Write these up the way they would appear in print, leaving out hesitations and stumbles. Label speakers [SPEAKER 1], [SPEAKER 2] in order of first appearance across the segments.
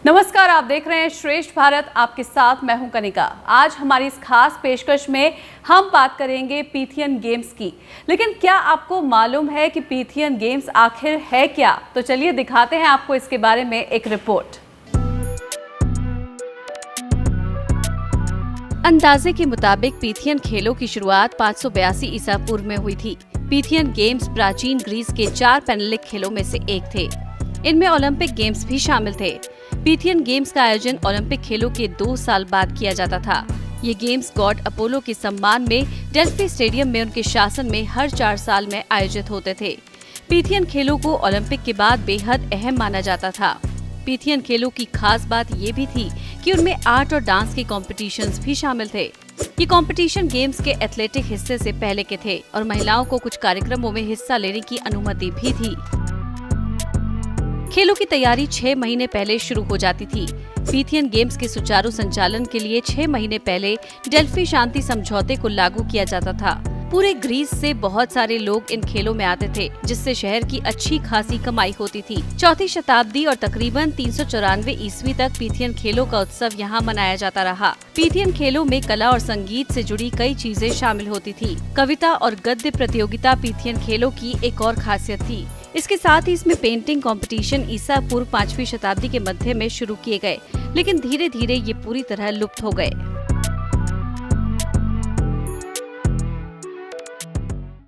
[SPEAKER 1] नमस्कार, आप देख रहे हैं श्रेष्ठ भारत। आपके साथ मैं हूं कनिका। आज हमारी इस खास पेशकश में हम बात करेंगे पीथियन गेम्स की। लेकिन क्या आपको मालूम है कि पीथियन गेम्स आखिर है क्या? तो चलिए दिखाते हैं आपको इसके बारे में एक रिपोर्ट। अंदाजे के मुताबिक पीथियन खेलों की शुरुआत 582 ईसा पूर्व में हुई थी। पीथियन गेम्स प्राचीन ग्रीस के 4 पैनलिक खेलों में से एक थे। इनमें ओलंपिक गेम्स भी शामिल थे। पीथियन गेम्स का आयोजन ओलंपिक खेलों के 2 साल बाद किया जाता था। ये गेम्स गॉड अपोलो के सम्मान में डेल्फी स्टेडियम में उनके शासन में हर 4 साल में आयोजित होते थे। पीथियन खेलों को ओलंपिक के बाद बेहद अहम माना जाता था। पीथियन खेलों की खास बात ये भी थी कि उनमें आर्ट और डांस के कॉम्पिटिशन्स भी शामिल थे। ये कंपटीशन गेम्स के एथलेटिक हिस्से से पहले के थे और महिलाओं को कुछ कार्यक्रमों में हिस्सा लेने की अनुमति भी थी। खेलों की तैयारी 6 महीने पहले शुरू हो जाती थी। पीथियन गेम्स के सुचारू संचालन के लिए 6 महीने पहले डेल्फी शांति समझौते को लागू किया जाता था। पूरे ग्रीस से बहुत सारे लोग इन खेलों में आते थे, जिससे शहर की अच्छी खासी कमाई होती थी। 4वीं शताब्दी और तकरीबन 394 ईस्वी तक पीथियन खेलों का उत्सव यहाँ मनाया जाता रहा। पीथियन खेलों में कला और संगीत से जुड़ी कई चीजें शामिल होती थी। कविता और गद्य प्रतियोगिता पीथियन खेलों की एक और खासियत थी। इसके साथ ही इसमें पेंटिंग कंपटीशन ईसा पूर्व 5वीं शताब्दी के मध्य में शुरू किए गए, लेकिन धीरे धीरे ये पूरी तरह लुप्त हो गए।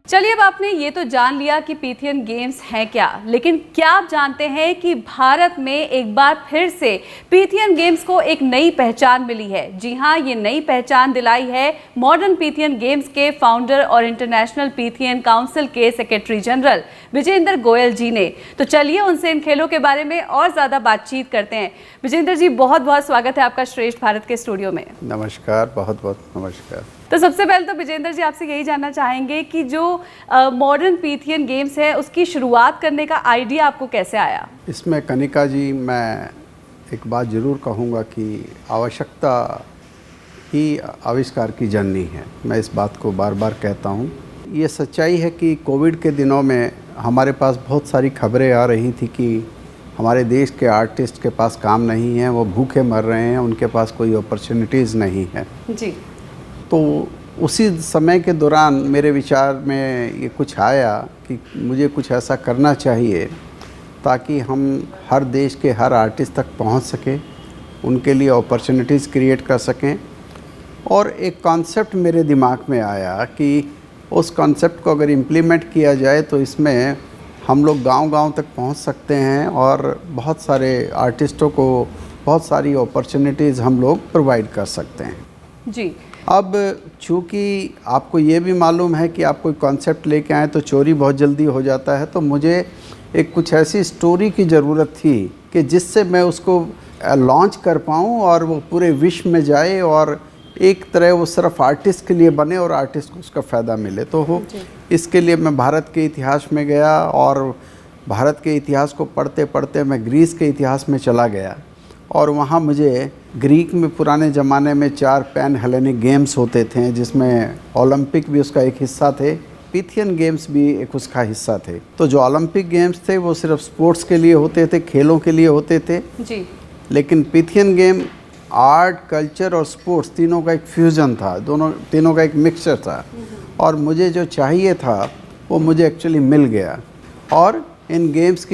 [SPEAKER 1] चलिए, अब आपने ये तो जान लिया कि पीथियन गेम्स हैं क्या, लेकिन क्या आप जानते हैं कि भारत में एक बार फिर से पीथियन गेम्स को एक नई पहचान मिली है? जी हाँ, ये नई पहचान दिलाई है मॉडर्न पीथियन गेम्स के फाउंडर और इंटरनेशनल पीथियन काउंसिल के सेक्रेटरी जनरल विजेंद्र गोयल जी ने। तो चलिए उनसे इन खेलों के बारे में और ज्यादा बातचीत करते हैं। विजेंद्र जी, बहुत बहुत स्वागत है आपका श्रेष्ठ भारत के स्टूडियो में।
[SPEAKER 2] नमस्कार, बहुत बहुत नमस्कार।
[SPEAKER 1] तो सबसे पहले तो विजेंद्र जी आपसे यही जानना चाहेंगे कि जो मॉडर्न पीथियन गेम्स है उसकी शुरुआत करने का आइडिया आपको कैसे आया?
[SPEAKER 2] इसमें कनिका जी, मैं एक बात ज़रूर कहूँगा कि आवश्यकता ही आविष्कार की जननी है। मैं इस बात को बार बार कहता हूँ। ये सच्चाई है कि कोविड के दिनों में हमारे पास बहुत सारी खबरें आ रही थी कि हमारे देश के आर्टिस्ट के पास काम नहीं है, वो भूखे मर रहे हैं, उनके पास कोई अपॉर्चुनिटीज़ नहीं है
[SPEAKER 1] जी।
[SPEAKER 2] तो उसी समय के दौरान मेरे विचार में ये कुछ आया कि मुझे कुछ ऐसा करना चाहिए ताकि हम हर देश के हर आर्टिस्ट तक पहुंच सकें, उनके लिए अपॉर्चुनिटीज़ क्रिएट कर सकें। और एक कॉन्सेप्ट मेरे दिमाग में आया कि उस कॉन्सेप्ट को अगर इम्प्लीमेंट किया जाए तो इसमें हम लोग गांव-गांव तक पहुंच सकते हैं और बहुत सारे आर्टिस्टों को बहुत सारी अपॉर्चुनिटीज़ हम लोग प्रोवाइड कर सकते हैं
[SPEAKER 1] जी।
[SPEAKER 2] अब चूँकि आपको ये भी मालूम है कि आप कोई कॉन्सेप्ट लेके आए तो चोरी बहुत जल्दी हो जाता है, तो मुझे एक कुछ ऐसी स्टोरी की ज़रूरत थी कि जिससे मैं उसको लॉन्च कर पाऊँ और वो पूरे विश्व में जाए और एक तरह वो सिर्फ आर्टिस्ट के लिए बने और आर्टिस्ट को उसका फ़ायदा मिले। तो हो इसके लिए मैं भारत के इतिहास में गया और भारत के इतिहास को पढ़ते पढ़ते मैं ग्रीस के इतिहास में चला गया और वहाँ मुझे ग्रीक में पुराने ज़माने में 4 पैन हेलेनिक गेम्स होते थे, जिसमें ओलंपिक भी उसका एक हिस्सा थे, पीथियन गेम्स भी एक उसका हिस्सा थे। तो जो ओलंपिक गेम्स थे वो सिर्फ स्पोर्ट्स के लिए होते थे, खेलों के लिए होते थे
[SPEAKER 1] जी।
[SPEAKER 2] लेकिन पीथियन गेम आर्ट, कल्चर और स्पोर्ट्स तीनों का एक फ्यूज़न था, तीनों का एक मिक्सचर था और मुझे जो चाहिए था वो मुझे एक्चुअली मिल गया। और इन गेम्स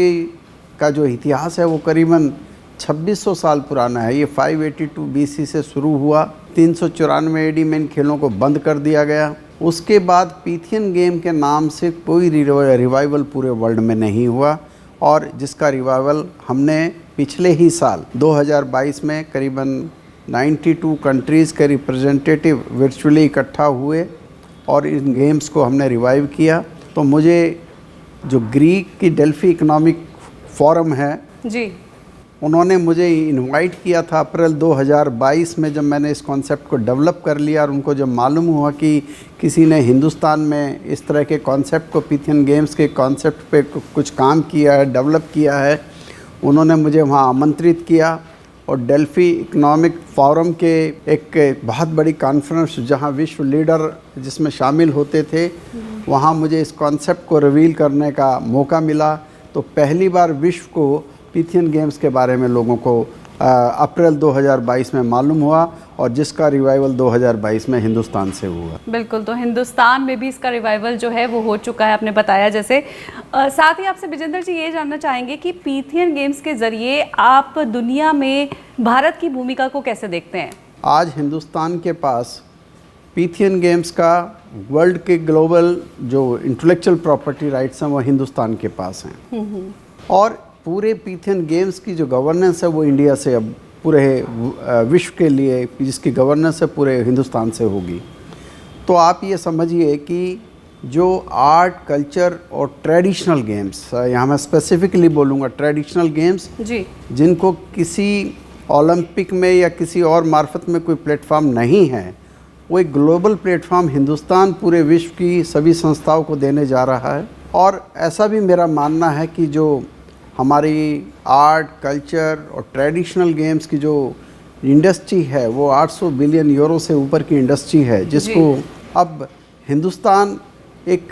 [SPEAKER 2] का जो इतिहास है वो करीबन 2600 साल पुराना है। ये 582 BC से शुरू हुआ, 394 AD में इन खेलों को बंद कर दिया गया। उसके बाद पीथियन गेम के नाम से कोई रिवाइवल पूरे वर्ल्ड में नहीं हुआ और जिसका रिवाइवल हमने पिछले ही साल 2022 में करीबन 92 कंट्रीज़ के रिप्रेजेंटेटिव वर्चुअली इकट्ठा हुए और इन गेम्स को हमने रिवाइव किया। तो मुझे जो ग्रीक की डेल्फी इकोनॉमिक फोरम है
[SPEAKER 1] जी,
[SPEAKER 2] उन्होंने मुझे इनवाइट किया था अप्रैल 2022 में, जब मैंने इस कॉन्सेप्ट को डेवलप कर लिया और उनको जब मालूम हुआ कि किसी ने हिंदुस्तान में इस तरह के कॉन्सेप्ट को, पीथियन गेम्स के कॉन्सेप्ट पे कुछ काम किया है, डेवलप किया है, उन्होंने मुझे वहाँ आमंत्रित किया और डेल्फी इकोनॉमिक फोरम के एक बहुत बड़ी कॉन्फ्रेंस जहाँ विश्व लीडर जिसमें शामिल होते थे, वहाँ मुझे इस कॉन्सेप्ट को रिवील करने का मौका मिला। तो पहली बार विश्व को पीथियन गेम्स के बारे में लोगों को अप्रैल 2022 में मालूम हुआ और जिसका रिवाइवल 2022 में हिंदुस्तान से हुआ।
[SPEAKER 1] बिल्कुल, तो हिंदुस्तान में भी इसका रिवाइवल जो है वो हो चुका है, आपने बताया जैसे। साथ ही आपसे विजेंद्र जी ये जानना चाहेंगे कि पीथियन गेम्स के ज़रिए आप दुनिया में भारत की भूमिका को कैसे देखते हैं? आज
[SPEAKER 2] हिंदुस्तान के पास पीथियन गेम्स का वर्ल्ड के ग्लोबल जो इंटेलेक्चुअल प्रॉपर्टी राइट्स हैं वो हिंदुस्तान के पास हैं और पूरे पीथियन गेम्स की जो गवर्नेंस है वो इंडिया से अब पूरे विश्व के लिए जिसकी गवर्नेंस है पूरे हिंदुस्तान से होगी। तो आप ये समझिए कि जो आर्ट कल्चर और ट्रेडिशनल गेम्स, यहाँ मैं स्पेसिफिकली बोलूँगा ट्रेडिशनल गेम्स जी, जिनको किसी ओलंपिक में या किसी और मार्फत में कोई प्लेटफॉर्म नहीं है, वो एक ग्लोबल प्लेटफॉर्म हिंदुस्तान पूरे विश्व की सभी संस्थाओं को देने जा रहा है। और ऐसा भी मेरा मानना है कि जो हमारी आर्ट कल्चर और ट्रेडिशनल गेम्स की जो इंडस्ट्री है वो 800 बिलियन यूरो से ऊपर की इंडस्ट्री है, जिसको अब हिंदुस्तान एक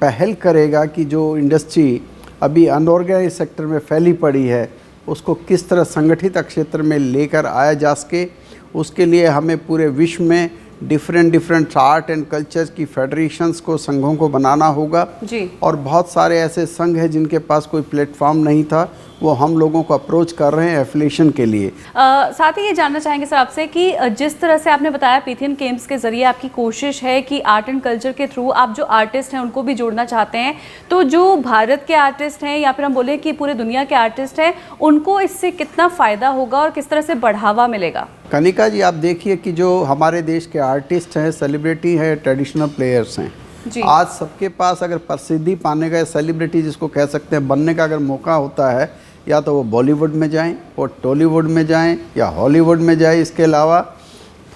[SPEAKER 2] पहल करेगा कि जो इंडस्ट्री अभी अनऑर्गेनाइज सेक्टर में फैली पड़ी है उसको किस तरह संगठित क्षेत्र में लेकर आया जा सके। उसके लिए हमें पूरे विश्व में डिफरेंट आर्ट एंड कल्चर की फेडरेशंस को, संघों को बनाना होगा जी। और बहुत सारे ऐसे संघ हैं जिनके पास कोई प्लेटफॉर्म नहीं था, वो हम लोगों को अप्रोच कर रहे हैं एफिलिएशन के लिए।
[SPEAKER 1] साथ ही ये जानना चाहेंगे सर आपसे कि जिस तरह से आपने बताया पीथियन गेम्स के जरिए आपकी कोशिश है कि आर्ट एंड कल्चर के थ्रू आप जो आर्टिस्ट हैं उनको भी जोड़ना चाहते हैं, तो जो भारत के आर्टिस्ट हैं या फिर हम बोले कि पूरे दुनिया के आर्टिस्ट हैं, उनको इससे कितना फ़ायदा होगा और किस तरह से बढ़ावा मिलेगा?
[SPEAKER 2] कनिका जी, आप देखिए कि जो हमारे देश के आर्टिस्ट हैं, सेलिब्रिटी हैं, ट्रेडिशनल प्लेयर्स हैं, आज सबके पास अगर प्रसिद्धि पाने का, सेलिब्रिटी जिसको कह सकते हैं, बनने का अगर मौका होता है, या तो वो बॉलीवुड में जाएं, वो टॉलीवुड में जाएं या हॉलीवुड में जाएं। इसके अलावा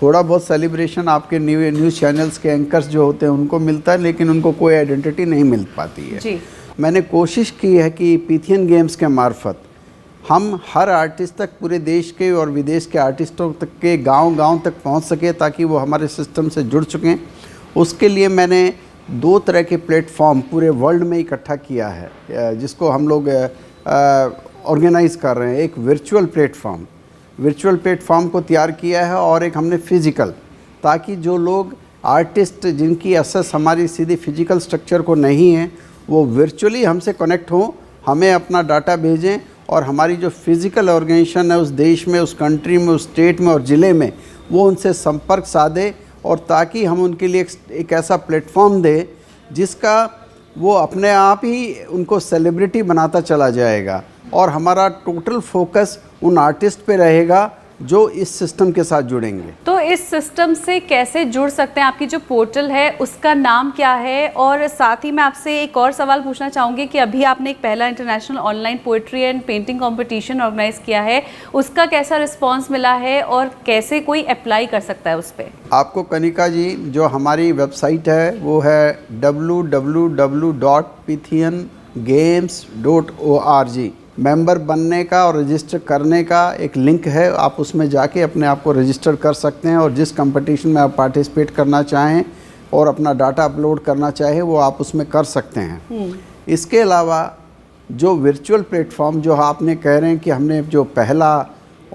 [SPEAKER 2] थोड़ा बहुत सेलिब्रेशन आपके न्यूज़ चैनल्स के एंकर्स जो होते हैं उनको मिलता है, लेकिन उनको कोई आइडेंटिटी नहीं मिल पाती है जी। मैंने कोशिश की है कि पीथियन गेम्स के मार्फत हम हर आर्टिस्ट तक, पूरे देश के और विदेश के आर्टिस्टों तक के गांव-गांव तक पहुंच सके ताकि वो हमारे सिस्टम से जुड़ सकें। उसके लिए मैंने 2 तरह के प्लेटफॉर्म पूरे वर्ल्ड में इकट्ठा किया है, जिसको हम लोग ऑर्गेनाइज़ कर रहे हैं। एक वर्चुअल प्लेटफॉर्म को तैयार किया है और एक हमने फिज़िकल, ताकि जो लोग आर्टिस्ट जिनकी एक्सेस हमारी सीधी फिजिकल स्ट्रक्चर को नहीं है, वो वर्चुअली हमसे कनेक्ट हों, हमें अपना डाटा भेजें और हमारी जो फिज़िकल ऑर्गेनाइजेशन है उस देश में, उस कंट्री में, उस स्टेट में और ज़िले में, वो उनसे संपर्क साधे और ताकि हम उनके लिए एक ऐसा प्लेटफॉर्म दें जिसका वो अपने आप ही उनको सेलिब्रिटी बनाता चला जाएगा और हमारा टोटल फोकस उन आर्टिस्ट पे रहेगा जो इस सिस्टम के साथ जुड़ेंगे।
[SPEAKER 1] तो इस सिस्टम से कैसे जुड़ सकते हैं? आपकी जो पोर्टल है उसका नाम क्या है? और साथ ही मैं आपसे एक और सवाल पूछना चाहूँगी कि अभी आपने एक पहला international online poetry and painting competition organise किया है, उसका कैसा रिस्पांस मिला है और कैसे कोई अप्लाई कर सकता है उस पर?
[SPEAKER 2] आपको कनिका जी, जो हमारी वेबसाइट है वो है www.pythiangames.org। मेंबर बनने का और रजिस्टर करने का एक लिंक है, आप उसमें जाके अपने आप को रजिस्टर कर सकते हैं और जिस कंपटीशन में आप पार्टिसिपेट करना चाहें और अपना डाटा अपलोड करना चाहें वो आप उसमें कर सकते हैं। इसके अलावा जो वर्चुअल प्लेटफॉर्म जो आपने कह रहे हैं कि हमने जो पहला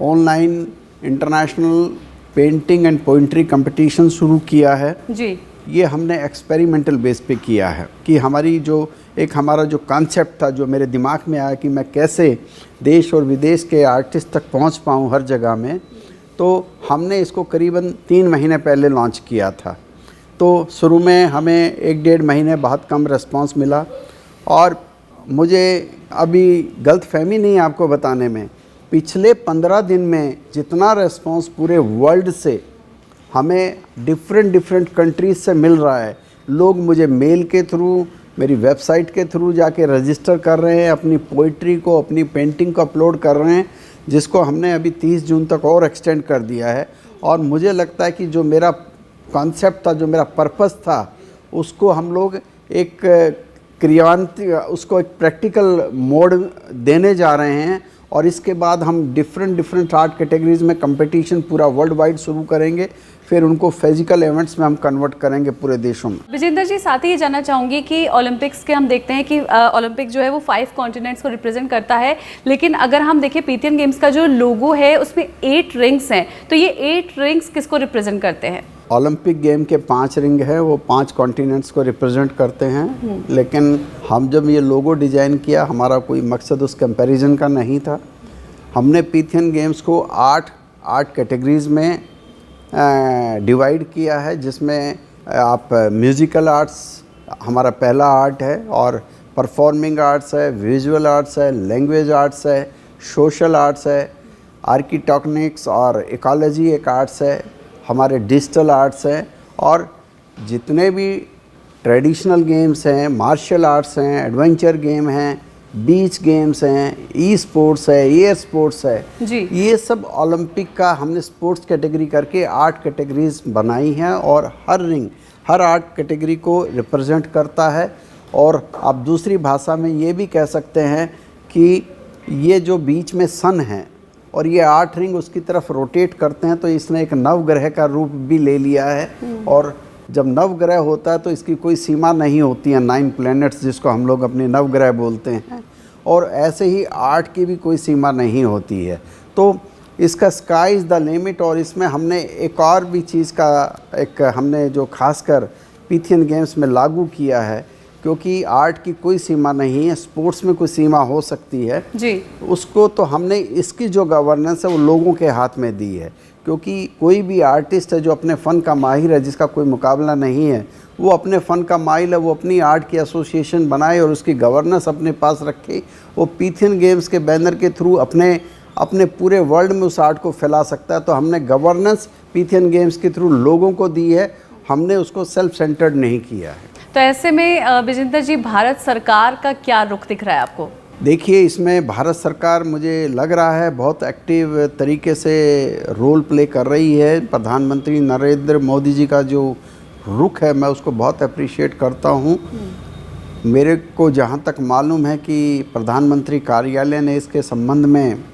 [SPEAKER 2] online international painting and poetry competition शुरू किया है जी, ये हमने एक्सपेरिमेंटल बेस पे किया है कि हमारा जो कॉन्सेप्ट था, जो मेरे दिमाग में आया कि मैं कैसे देश और विदेश के आर्टिस्ट तक पहुंच पाऊं हर जगह में, तो हमने इसको करीबन 3 महीने पहले लॉन्च किया था। तो शुरू में हमें 1-1.5 महीने बहुत कम रिस्पांस मिला और मुझे अभी गलतफहमी नहीं है आपको बताने में, पिछले 15 दिन में जितना रिस्पांस पूरे वर्ल्ड से हमें डिफरेंट कंट्रीज से मिल रहा है, लोग मुझे मेल के थ्रू, मेरी वेबसाइट के थ्रू जाके रजिस्टर कर रहे हैं, अपनी पोइट्री को, अपनी पेंटिंग को अपलोड कर रहे हैं, जिसको हमने अभी 30 जून तक और एक्सटेंड कर दिया है। और मुझे लगता है कि जो मेरा कॉन्सेप्ट था, जो मेरा पर्पस था, उसको हम लोग उसको एक प्रैक्टिकल मोड देने जा रहे हैं और इसके बाद हम डिफरेंट आर्ट कैटेगरीज में कंपटीशन पूरा वर्ल्ड वाइड शुरू करेंगे, फिर उनको फिजिकल इवेंट्स में हम कन्वर्ट करेंगे पूरे देशों में।
[SPEAKER 1] विजेंद्र जी, साथ ही ये जानना चाहूँगी कि ओलंपिक्स के हम देखते हैं कि ओलंपिक जो है वो 5 कॉन्टिनेंट्स को रिप्रेजेंट करता है, लेकिन अगर हम देखें पीथियन गेम्स का जो लोगो है उसमें 8 रिंग्स हैं, तो ये 8 रिंग्स किसको रिप्रेजेंट करते हैं?
[SPEAKER 2] ओलंपिक गेम के 5 रिंग है, वो 5 कॉन्टिनेंट्स को रिप्रेजेंट करते हैं। लेकिन हम जब ये लोगो डिज़ाइन किया, हमारा कोई मकसद उस कंपैरिजन का नहीं था। हमने पीथियन गेम्स को 8 कैटेगरीज में डिवाइड किया है, जिसमें आप म्यूज़िकल आर्ट्स हमारा पहला आर्ट है, और परफॉर्मिंग आर्ट्स है, विजुअल आर्ट्स है, लैंग्वेज आर्ट्स है, सोशल आर्ट्स है, आर्किटेक्टोनिक्स और इकोलॉजी एक आर्ट्स है, हमारे डिजिटल आर्ट्स हैं, और जितने भी ट्रेडिशनल गेम्स हैं, मार्शल आर्ट्स हैं, एडवेंचर गेम हैं, बीच गेम्स हैं, ई स्पोर्ट्स है, एयर स्पोर्ट्स है
[SPEAKER 1] जी।
[SPEAKER 2] ये सब ओलंपिक का हमने स्पोर्ट्स कैटेगरी करके 8 कैटेगरीज बनाई हैं, और हर रिंग हर 8 कैटेगरी को रिप्रेजेंट करता है। और आप दूसरी भाषा में ये भी कह सकते हैं कि ये जो बीच में सन है और ये 8 रिंग उसकी तरफ रोटेट करते हैं, तो इसने एक नवग्रह का रूप भी ले लिया है। और जब नवग्रह होता है तो इसकी कोई सीमा नहीं होती है, 9 प्लैनेट्स जिसको हम लोग अपने नवग्रह बोलते हैं, और ऐसे ही 8 की भी कोई सीमा नहीं होती है। तो इसका स्काई इज़ द लिमिट। और इसमें हमने एक और भी चीज़ का हमने जो खासकर पीथियन गेम्स में लागू किया है, क्योंकि आर्ट की कोई सीमा नहीं है, स्पोर्ट्स में कोई सीमा हो सकती है
[SPEAKER 1] जी।
[SPEAKER 2] उसको तो हमने इसकी जो गवर्नेंस है वो लोगों के हाथ में दी है, क्योंकि कोई भी आर्टिस्ट है जो अपने फ़न का माहिर है, जिसका कोई मुकाबला नहीं है, वो अपने फ़न का माहिर है, वो अपनी आर्ट की एसोसिएशन बनाए और उसकी गवर्नेंस अपने पास रखे। वो पीथियन गेम्स के बैनर के थ्रू अपने पूरे वर्ल्ड में उस आर्ट को फैला सकता है। तो हमने गवर्नेंस पीथियन गेम्स के थ्रू लोगों को दी है, हमने उसको सेल्फ सेंटर्ड नहीं किया है।
[SPEAKER 1] तो ऐसे में विजेंद्र जी, भारत सरकार का क्या रुख दिख रहा है आपको?
[SPEAKER 2] देखिए, इसमें भारत सरकार मुझे लग रहा है बहुत एक्टिव तरीके से रोल प्ले कर रही है। प्रधानमंत्री नरेंद्र मोदी जी का जो रुख है मैं उसको बहुत अप्रिशिएट करता हूँ। मेरे को जहाँ तक मालूम है कि प्रधानमंत्री कार्यालय ने इसके संबंध में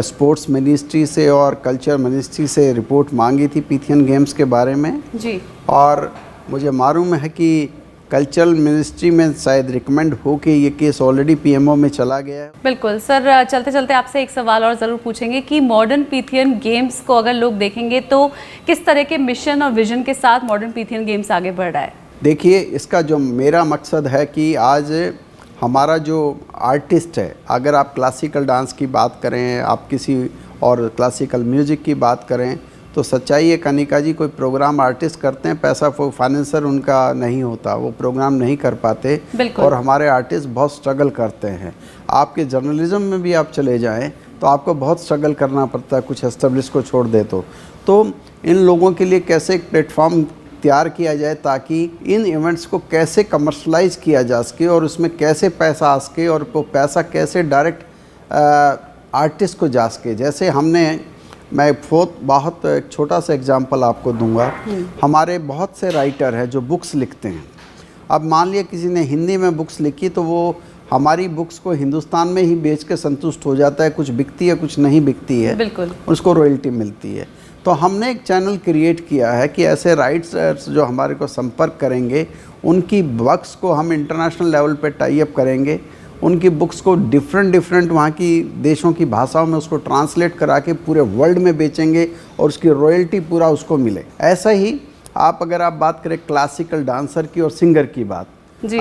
[SPEAKER 2] स्पोर्ट्स मिनिस्ट्री से और कल्चर मिनिस्ट्री से रिपोर्ट मांगी थी पीथियन गेम्स के बारे में
[SPEAKER 1] जी।
[SPEAKER 2] और मुझे मालूम है कि कल्चरल मिनिस्ट्री में शायद रिकमेंड हो के ये केस ऑलरेडी पीएमओ में चला गया है।
[SPEAKER 1] बिल्कुल सर, चलते चलते आपसे एक सवाल और ज़रूर पूछेंगे कि मॉडर्न पीथियन गेम्स को अगर लोग देखेंगे तो किस तरह के मिशन और विजन के साथ मॉडर्न पीथियन गेम्स आगे बढ़ रहा है?
[SPEAKER 2] देखिए, इसका जो मेरा मकसद है कि आज हमारा जो आर्टिस्ट है, अगर आप क्लासिकल डांस की बात करें, आप किसी और क्लासिकल म्यूज़िक की बात करें, तो सच्चाई है कनिका जी कोई प्रोग्राम आर्टिस्ट करते हैं, पैसा फाइनेंसर उनका नहीं होता, वो प्रोग्राम नहीं कर पाते। और हमारे आर्टिस्ट बहुत स्ट्रगल करते हैं। आपके जर्नलिज्म में भी आप चले जाएं तो आपको बहुत स्ट्रगल करना पड़ता है, कुछ एस्टेब्लिश को छोड़ दे तो इन लोगों के लिए कैसे एक प्लेटफॉर्म तैयार किया जाए ताकि इन इवेंट्स को कैसे कमर्शलाइज किया जा सके और उसमें कैसे पैसा आ सके और वो पैसा कैसे डायरेक्ट आर्टिस्ट को जा सके। जैसे मैं बहुत एक छोटा सा एग्जांपल आपको दूंगा। हमारे बहुत से राइटर हैं जो बुक्स लिखते हैं। अब मान लिया किसी ने हिंदी में बुक्स लिखी तो वो हमारी बुक्स को हिंदुस्तान में ही बेच के संतुष्ट हो जाता है, कुछ बिकती है कुछ नहीं बिकती है,
[SPEAKER 1] बिल्कुल
[SPEAKER 2] उसको रॉयल्टी मिलती है। तो हमने एक चैनल क्रिएट किया है कि ऐसे राइटर्स जो हमारे को संपर्क करेंगे उनकी बुक्स को हम इंटरनेशनल लेवल पे टाई अप करेंगे, उनकी बुक्स को डिफरेंट वहाँ की देशों की भाषाओं में उसको ट्रांसलेट करा के पूरे वर्ल्ड में बेचेंगे और उसकी रॉयल्टी पूरा उसको मिले। ऐसा ही अगर आप बात करें क्लासिकल डांसर की और सिंगर की बात,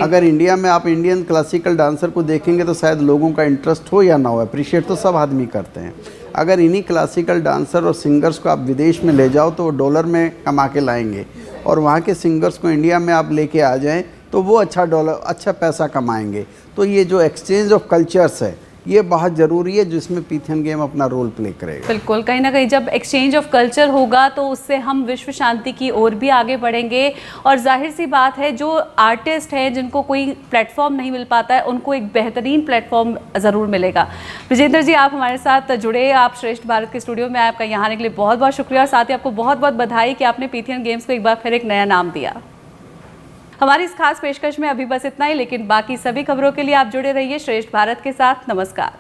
[SPEAKER 2] अगर इंडिया में आप इंडियन क्लासिकल डांसर को देखेंगे तो शायद लोगों का इंटरेस्ट हो या ना हो, अप्रिशिएट तो सब आदमी करते हैं। अगर इन्हीं क्लासिकल डांसर और सिंगर्स को आप विदेश में ले जाओ तो वो डॉलर में कमा के लाएंगे और वहाँ के सिंगर्स को इंडिया में आप लेके आ जाएं तो वो अच्छा पैसा कमाएंगे। तो ये जो एक्सचेंज ऑफ कल्चर्स है ये बहुत ज़रूरी है जिसमें पीथियन गेम अपना रोल प्ले करेगा।
[SPEAKER 1] बिल्कुल, कहीं ना कहीं जब एक्सचेंज ऑफ कल्चर होगा तो उससे हम विश्व शांति की ओर भी आगे बढ़ेंगे और जाहिर सी बात है जो आर्टिस्ट हैं जिनको कोई प्लेटफॉर्म नहीं मिल पाता है उनको एक बेहतरीन प्लेटफॉर्म ज़रूर मिलेगा। विजेंद्र जी, आप हमारे साथ जुड़े, आप श्रेष्ठ भारत के स्टूडियो में आपका यहाँ आने के लिए बहुत बहुत शुक्रिया और साथ ही आपको बहुत बहुत बधाई कि आपने पीथियन गेम्स को एक बार फिर एक नया नाम दिया। हमारी इस खास पेशकश में अभी बस इतना ही, लेकिन बाकी सभी खबरों के लिए आप जुड़े रहिए श्रेष्ठ भारत के साथ। नमस्कार।